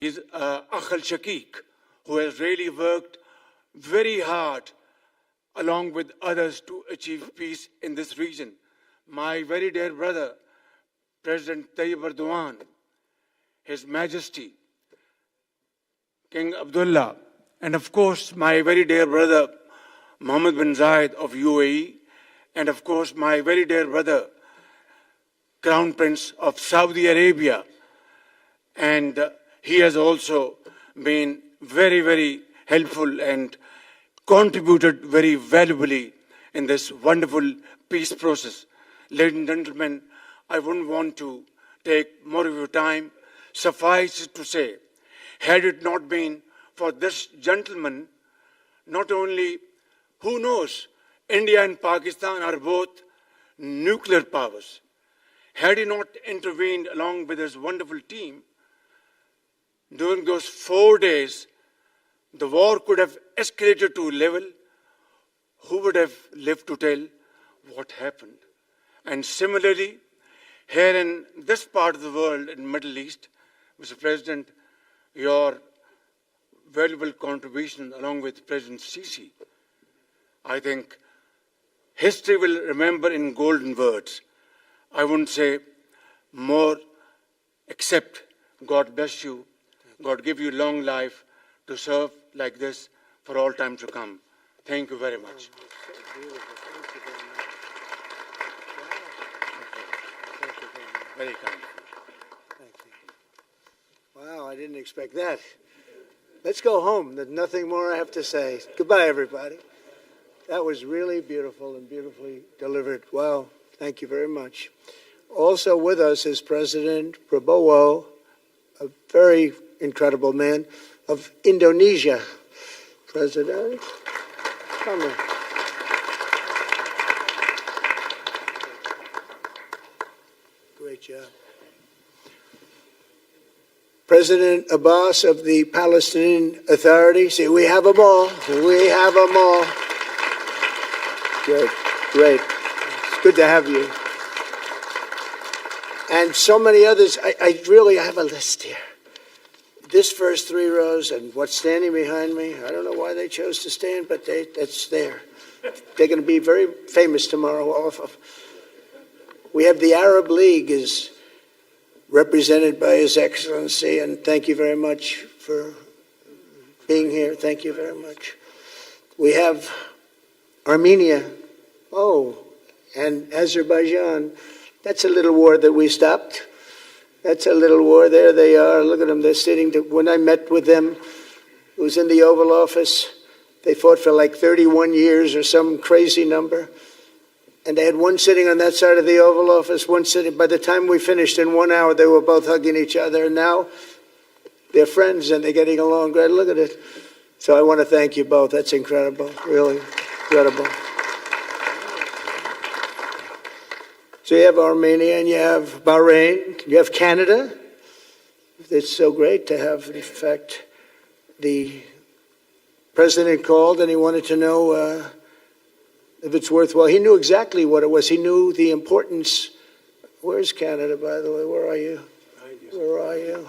is Akhal Shakik, who has really worked very hard along with others to achieve peace in this region. My very dear brother, President Tayyip Erdogan, His Majesty, King Abdullah, and of course my very dear brother, Mohammed bin Zayed of UAE, and of course my very dear brother, Crown Prince of Saudi Arabia. And he has also been very, very helpful and contributed very valuably in this wonderful peace process. Ladies and gentlemen, I wouldn't want to take more of your time. Suffice it to say, had it not been for this gentleman, not only, who knows, India and Pakistan are both nuclear powers. Had he not intervened along with his wonderful team, during those 4 days, the war could have escalated to a level. Who would have lived to tell what happened? And similarly, here in this part of the world, in the Middle East, Mr. President, your valuable contribution along with President Sisi, I think history will remember in golden words. I wouldn't say more, except God bless you, God give you long life to serve like this for all time to come. Thank you very much. Very kind. Thank you. Wow, I didn't expect that. Let's go home. There's nothing more I have to say. Goodbye, everybody. That was really beautiful and beautifully delivered. Wow, thank you very much. Also with us is President Prabowo, a very incredible man, of Indonesia. President, come on. Great job. President Abbas of the Palestinian Authority. See, we have them all. We have them all. Good, great. It's good to have you. And so many others. I really have a list here. This first 3 rows and what's standing behind me, I don't know why they chose to stand, but it's there. They're going to be very famous tomorrow. All of them. We have the Arab League is represented by His Excellency, and thank you very much for being here. Thank you very much. We have Armenia, and Azerbaijan. That's a little war that we stopped. That's a little war. There they are. Look at them. They're sitting. When I met with them, it was in the Oval Office. They fought for like 31 years or some crazy number. And they had one sitting on that side of the Oval Office, one sitting. By the time we finished in 1 hour, they were both hugging each other. And now they're friends and they're getting along great. Look at it. So I want to thank you both. That's incredible. Really incredible. So you have Armenia and you have Bahrain, you have Canada. It's so great to have, in fact, the president called and he wanted to know if it's worthwhile. He knew exactly what it was. He knew the importance. Where's Canada, by the way? Where are you? Where are you?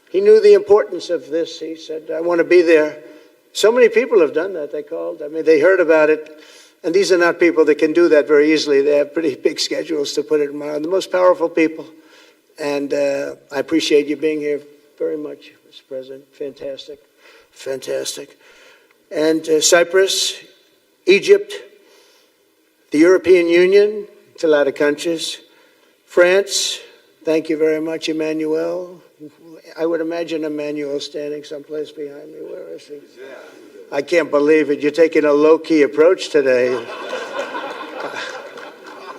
He knew the importance of this. He said, I want to be there. So many people have done that. They called. I mean, they heard about it. And these are not people that can do that very easily. They have pretty big schedules to put it in mind. The most powerful people. And I appreciate you being here very much, Mr. President. Fantastic. Fantastic. And Cyprus, Egypt, the European Union, it's a lot of countries. France, thank you very much, Emmanuel. I would imagine Emmanuel standing someplace behind me. Where is he? I can't believe it. You're taking a low-key approach today.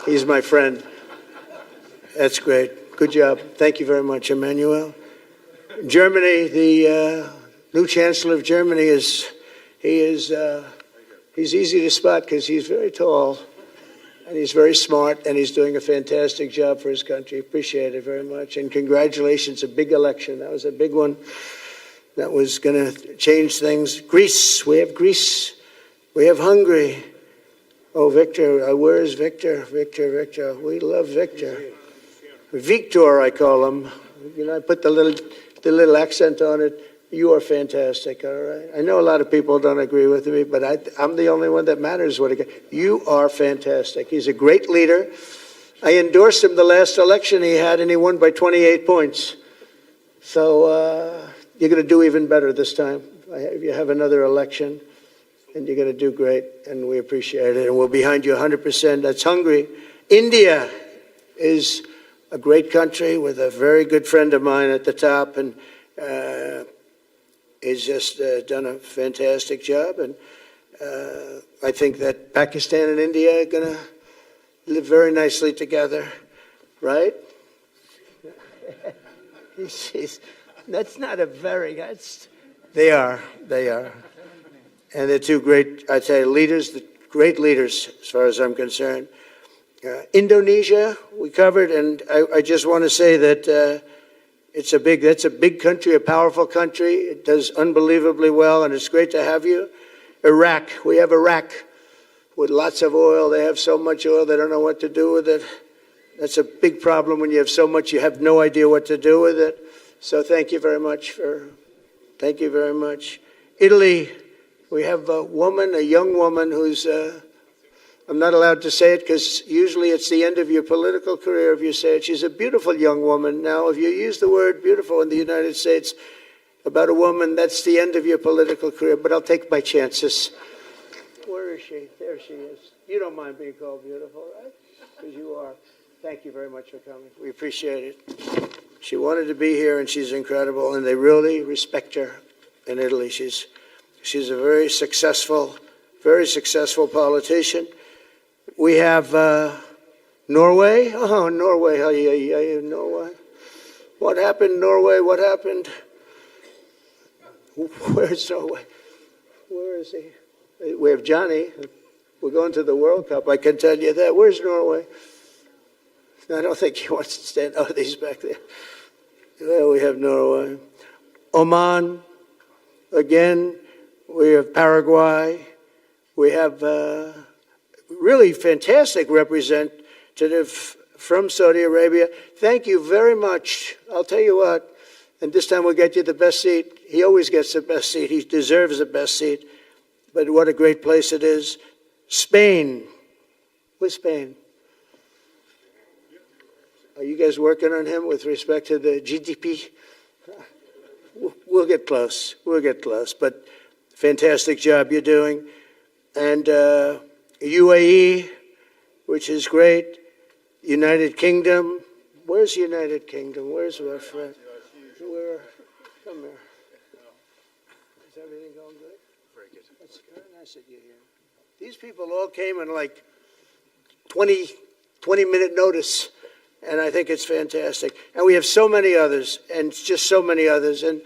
He's my friend. That's great. Good job. Thank you very much, Emmanuel. Germany, the new Chancellor of Germany he's easy to spot because he's very tall and he's very smart and he's doing a fantastic job for his country. Appreciate it very much. And congratulations, a big election. That was a big one. That was going to change things. Greece, we have Greece. We have Hungary. Oh, Victor, where is Victor? Victor. We love Victor. Victor, I call him. You know, I put the the little accent on it. You are fantastic, all right? I know a lot of people don't agree with me, but I'm the only one that matters. You are fantastic. He's a great leader. I endorsed him the last election he had, and he won by 28 points. So you're going to do even better this time. You have another election, and you're going to do great, and we appreciate it. And we're behind you 100%. That's Hungary. India is a great country with a very good friend of mine at the top, and he's just done a fantastic job. And I think that Pakistan and India are going to live very nicely together, right? That's not a very, they are. And they're two great, I'd say, leaders, great leaders as far as I'm concerned. Indonesia, we covered, and I just want to say that that's a big country, a powerful country. It does unbelievably well, and it's great to have you. Iraq, we have Iraq with lots of oil. They have so much oil, they don't know what to do with it. That's a big problem when you have so much, you have no idea what to do with it. So thank you very much. Thank you very much. Italy, we have a young woman who's, I'm not allowed to say it because usually it's the end of your political career if you say it. She's a beautiful young woman. Now, if you use the word beautiful in the United States about a woman, that's the end of your political career, but I'll take my chances. Where is she? There she is. You don't mind being called beautiful, right? Because you are. Thank you very much for coming. We appreciate it. She wanted to be here, and she's incredible, and they really respect her in Italy. She's a very successful politician. We have Norway. Oh, Norway. Norway. What happened, Norway? What happened? Where's Norway? Where is he? We have Johnny. We're going to the World Cup. I can tell you that. Where's Norway? I don't think he wants to stand. Oh, he's back there. Well, we have Norway. Oman. Again, we have Paraguay. We have really fantastic representative from Saudi Arabia. Thank you very much. I'll tell you what, and this time we'll get you the best seat. He always gets the best seat. He deserves the best seat. But what a great place it is. Spain. Where's Spain? Are you guys working on him with respect to the GDP? We'll get close. We'll get close. But fantastic job you're doing. And UAE, which is great. United Kingdom. Where's United Kingdom? Where's our friend? Come here. Is everything going good? Very good. That's very nice that you're here. These people all came in like 20-minute notice, and I think it's fantastic. And we have so many others, and just so many others. And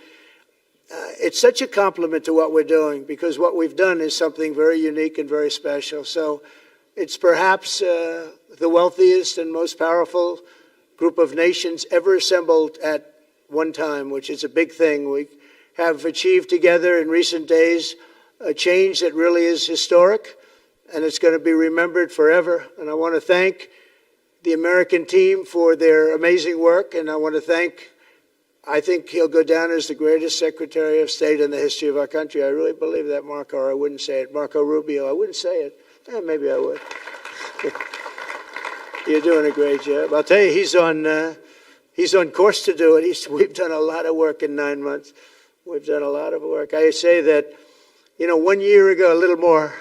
it's such a compliment to what we're doing, because what we've done is something very unique and very special. So it's perhaps the wealthiest and most powerful group of nations ever assembled at one time, which is a big thing. We have achieved together in recent days a change that really is historic, and it's going to be remembered forever. And I want to thank the American team for their amazing work, and I want to thank, I think he'll go down as the greatest Secretary of State in the history of our country. I really believe that, Marco, or I wouldn't say it. Marco Rubio, I wouldn't say it. Maybe I would. You're doing a great job. I'll tell you, he's on course to do it. We've done a lot of work in 9 months. We've done a lot of work. I say that, 1 year ago, a little more,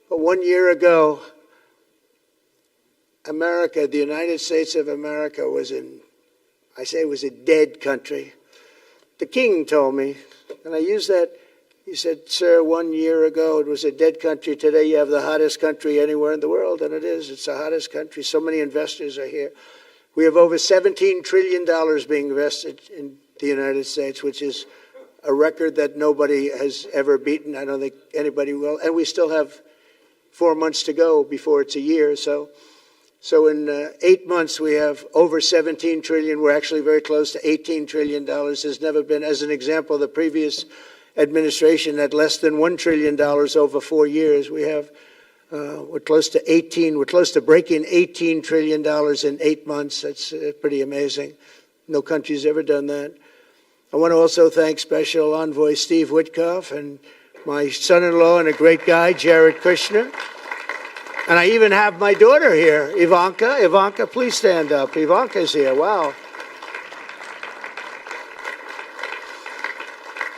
but 1 year ago, America, the United States of America was a dead country. The king told me, and I use that, he said, sir, 1 year ago it was a dead country. Today you have the hottest country anywhere in the world, and it is. It's the hottest country. So many investors are here. We have over $17 trillion being invested in the United States, which is a record that nobody has ever beaten. I don't think anybody will. And we still have 4 months to go before it's a year. So in 8 months, we have over 17 trillion. We're actually very close to $18 trillion. There's never been, as an example, the previous administration had less than $1 trillion over 4 years. We have, we're close to breaking $18 trillion in 8 months. That's pretty amazing. No country's ever done that. I want to also thank Special Envoy Steve Witkoff and my son-in-law and a great guy, Jared Kushner. And I even have my daughter here, Ivanka. Ivanka, please stand up. Ivanka's here. Wow.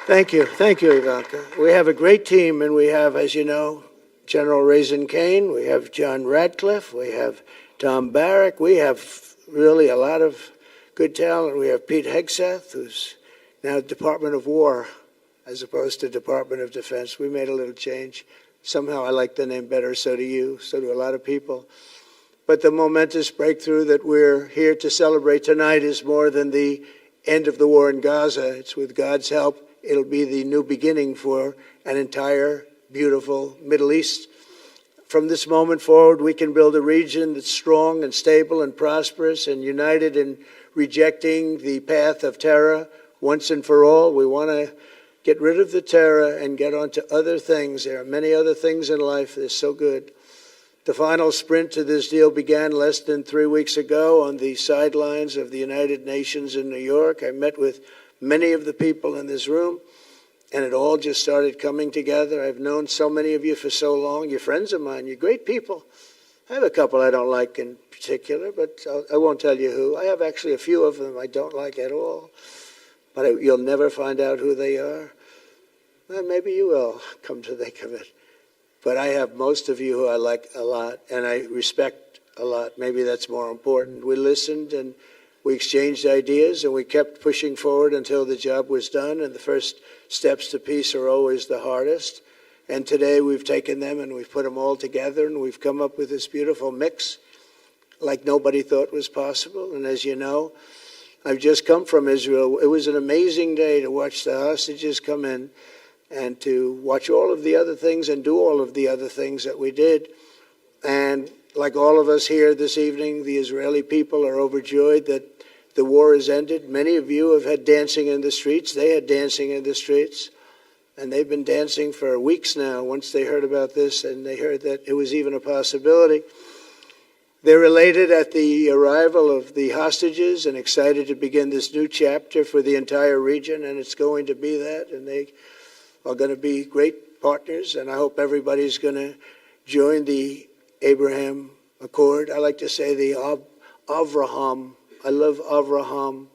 Thank you. Thank you, Ivanka. We have a great team, and we have, as you know, General Raisin Kane. We have John Radcliffe. We have Tom Barrack. We have really a lot of good talent. We have Pete Hegseth, who's now Department of War as opposed to Department of Defense. We made a little change. Somehow I like the name better, so do you, so do a lot of people. But the momentous breakthrough that we're here to celebrate tonight is more than the end of the war in Gaza. It's with God's help. It'll be the new beginning for an entire beautiful Middle East. From this moment forward, we can build a region that's strong and stable and prosperous and united in rejecting the path of terror once and for all. We want to get rid of the terror and get on to other things. There are many other things in life that are so good. The final sprint to this deal began less than 3 weeks ago on the sidelines of the United Nations in New York. I met with many of the people in this room, and it all just started coming together. I've known so many of you for so long. You're friends of mine. You're great people. I have a couple I don't like in particular, but I won't tell you who. I have actually a few of them I don't like at all, but you'll never find out who they are. Well, maybe you will, come to think of it. But I have most of you who I like a lot, and I respect a lot. Maybe that's more important. We listened, and we exchanged ideas, and we kept pushing forward until the job was done, and the first steps to peace are always the hardest. And today we've taken them and we've put them all together, and we've come up with this beautiful mix like nobody thought was possible. And as you know, I've just come from Israel. It was an amazing day to watch the hostages come in and to watch all of the other things and do all of the other things that we did. And like all of us here this evening, the Israeli people are overjoyed that the war has ended. Many of you have had dancing in the streets. They had dancing in the streets. And they've been dancing for weeks now once they heard about this, and they heard that it was even a possibility. They're elated at the arrival of the hostages and excited to begin this new chapter for the entire region, and it's going to be that. And they are going to be great partners, and I hope everybody's going to join the Abraham Accord. I like to say the Avraham. I love Avraham,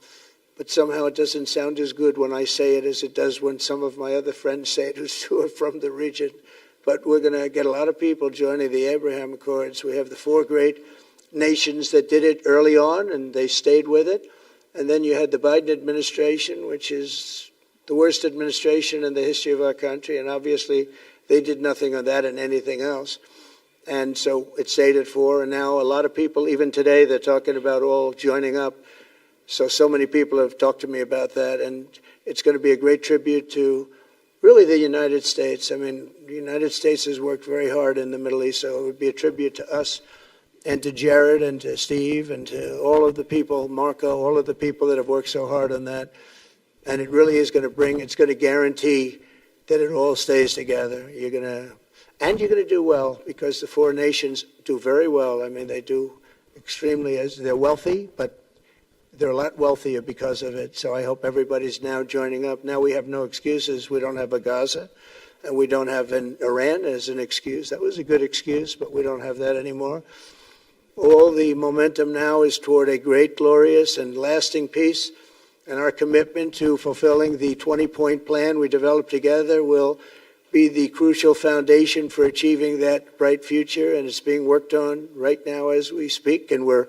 but somehow it doesn't sound as good when I say it as it does when some of my other friends say it who are from the region. But we're going to get a lot of people joining the Abraham Accords. We have the 4 great nations that did it early on, and they stayed with it. And then you had the Biden administration, which is the worst administration in the history of our country, and obviously they did nothing on that and anything else. And so it stayed at 4, and now a lot of people, even today, they're talking about all joining up. So many people have talked to me about that, and it's going to be a great tribute to really the United States. I mean, the United States has worked very hard in the Middle East, so it would be a tribute to us and to Jared and to Steve and to all of the people, Marco, all of the people that have worked so hard on that. And it really is going to it's going to guarantee that it all stays together. You're going to do well, because the 4 nations do very well. I mean, they do extremely, as they're wealthy, but they're a lot wealthier because of it. So I hope everybody's now joining up. Now we have no excuses. We don't have a Gaza, and we don't have an Iran as an excuse. That was a good excuse, but we don't have that anymore. All the momentum now is toward a great, glorious, and lasting peace. And our commitment to fulfilling the 20-point plan we developed together will be the crucial foundation for achieving that bright future. And it's being worked on right now as we speak. And we're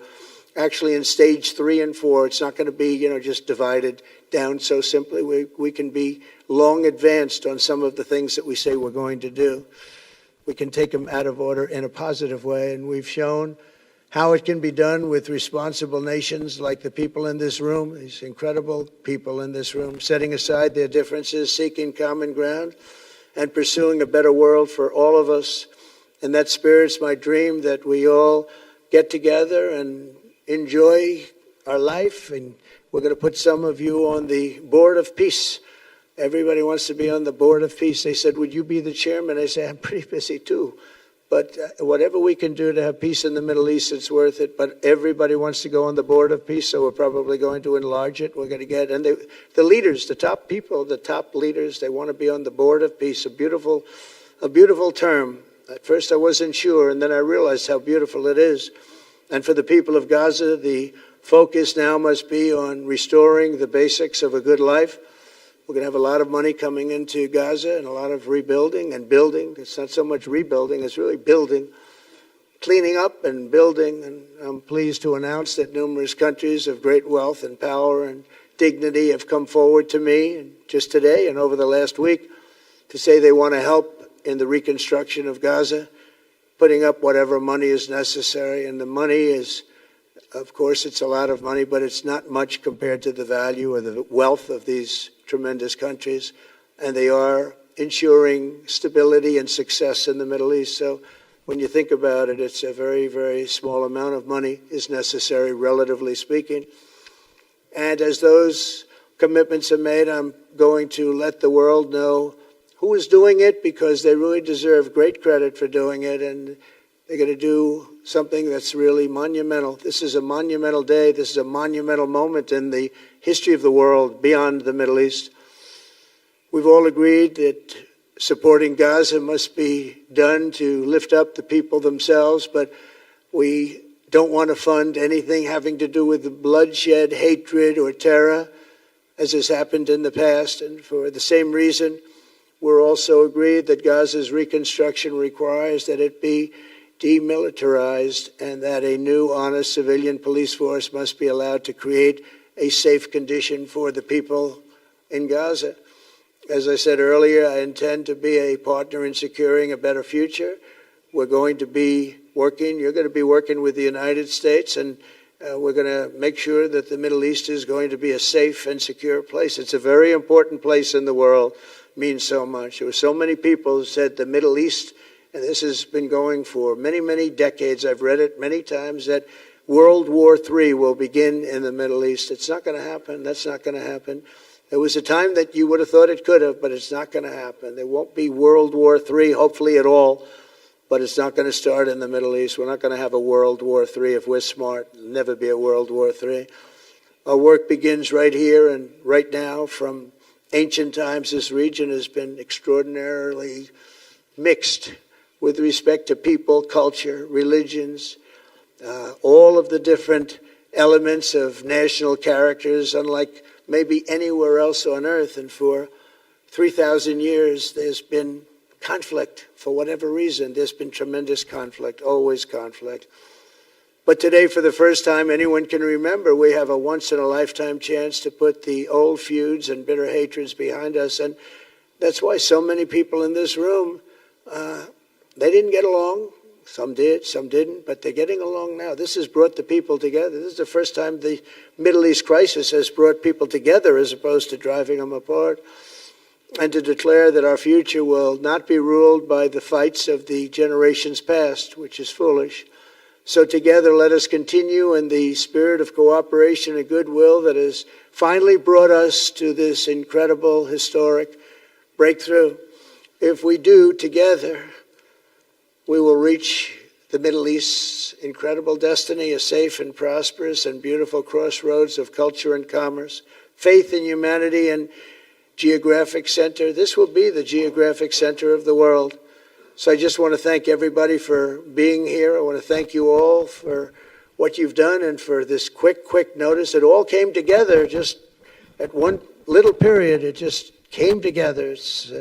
actually in stage 3 and 4. It's not going to be, just divided down so simply. We can be long advanced on some of the things that we say we're going to do. We can take them out of order in a positive way. And we've shown how it can be done with responsible nations like the people in this room, these incredible people in this room, setting aside their differences, seeking common ground, and pursuing a better world for all of us. And that spirit's my dream, that we all get together and enjoy our life. And we're going to put some of you on the Board of Peace. Everybody wants to be on the Board of Peace. They said, would you be the chairman? I say, I'm pretty busy too. But whatever we can do to have peace in the Middle East, it's worth it. But everybody wants to go on the board of peace, so we're probably going to enlarge it. We're going to get, and the leaders, the top people, the top leaders, they want to be on the board of peace. A beautiful term. At first I wasn't sure, and then I realized how beautiful it is. And for the people of Gaza, the focus now must be on restoring the basics of a good life. We're going to have a lot of money coming into Gaza and a lot of rebuilding and building. It's not so much rebuilding, it's really building, cleaning up and building. And I'm pleased to announce that numerous countries of great wealth and power and dignity have come forward to me and just today and over the last week to say they want to help in the reconstruction of Gaza, putting up whatever money is necessary. And the money is, of course, it's a lot of money, but it's not much compared to the value or the wealth of these tremendous countries, and they are ensuring stability and success in the Middle East. So when you think about it, it's a very, very small amount of money is necessary, relatively speaking. And as those commitments are made, I'm going to let the world know who is doing it, because they really deserve great credit for doing it, and they're going to do something that's really monumental. This is a monumental day. This is a monumental moment in the history of the world beyond the Middle East. We've all agreed that supporting Gaza must be done to lift up the people themselves, but we don't want to fund anything having to do with bloodshed, hatred, or terror, as has happened in the past. And for the same reason, we're also agreed that Gaza's reconstruction requires that it be demilitarized and that a new, honest civilian police force must be allowed to create a safe condition for the people in Gaza. As I said earlier, I intend to be a partner in securing a better future. We're going to be working, you're going to be working with the United States, and we're going to make sure that the Middle East is going to be a safe and secure place. It's a very important place in the world, means so much. There were so many people who said the Middle East, and this has been going for many, many decades. I've read it many times, that World War III will begin in the Middle East. It's not going to happen. That's not going to happen. There was a time that you would have thought it could have, but it's not going to happen. There won't be World War III, hopefully at all, but it's not going to start in the Middle East. We're not going to have a World War III if we're smart. There'll never be a World War III. Our work begins right here and right now. From ancient times, this region has been extraordinarily mixed with respect to people, culture, religions, all of the different elements of national characters, unlike maybe anywhere else on earth. And for 3,000 years, there's been conflict. For whatever reason, there's been tremendous conflict, always conflict. But today, for the first time anyone can remember, we have a once-in-a-lifetime chance to put the old feuds and bitter hatreds behind us. And that's why so many people in this room, they didn't get along. Some did, some didn't, but they're getting along now. This has brought the people together. This is the first time the Middle East crisis has brought people together as opposed to driving them apart. And to declare that our future will not be ruled by the fights of the generations past, which is foolish. So together, let us continue in the spirit of cooperation and goodwill that has finally brought us to this incredible, historic breakthrough. If we do together, we will reach the Middle East's incredible destiny, a safe and prosperous and beautiful crossroads of culture and commerce, faith in humanity and geographic center. This will be the geographic center of the world. So I just want to thank everybody for being here. I want to thank you all for what you've done and for this quick notice. It all came together just at one little period. It just came together. It's,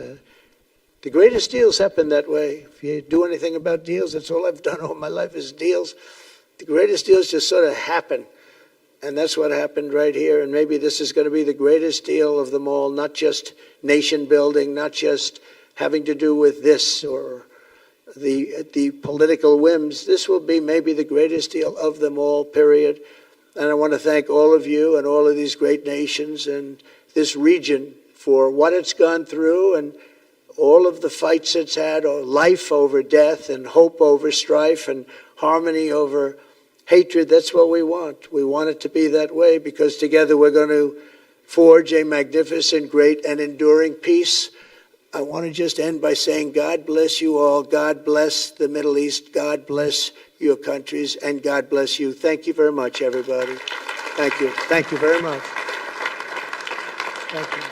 the greatest deals happen that way. If you do anything about deals, that's all I've done all my life is deals. The greatest deals just sort of happen. And that's what happened right here. And maybe this is going to be the greatest deal of them all, not just nation building, not just having to do with this or the political whims. This will be maybe the greatest deal of them all, period. And I want to thank all of you and all of these great nations and this region for what it's gone through and all of the fights it's had, or life over death and hope over strife and harmony over hatred. That's what we want. We want it to be that way because together we're going to forge a magnificent, great, and enduring peace. I want to just end by saying God bless you all. God bless the Middle East. God bless your countries. And God bless you. Thank you very much, everybody. Thank you. Thank you very much. Thank you.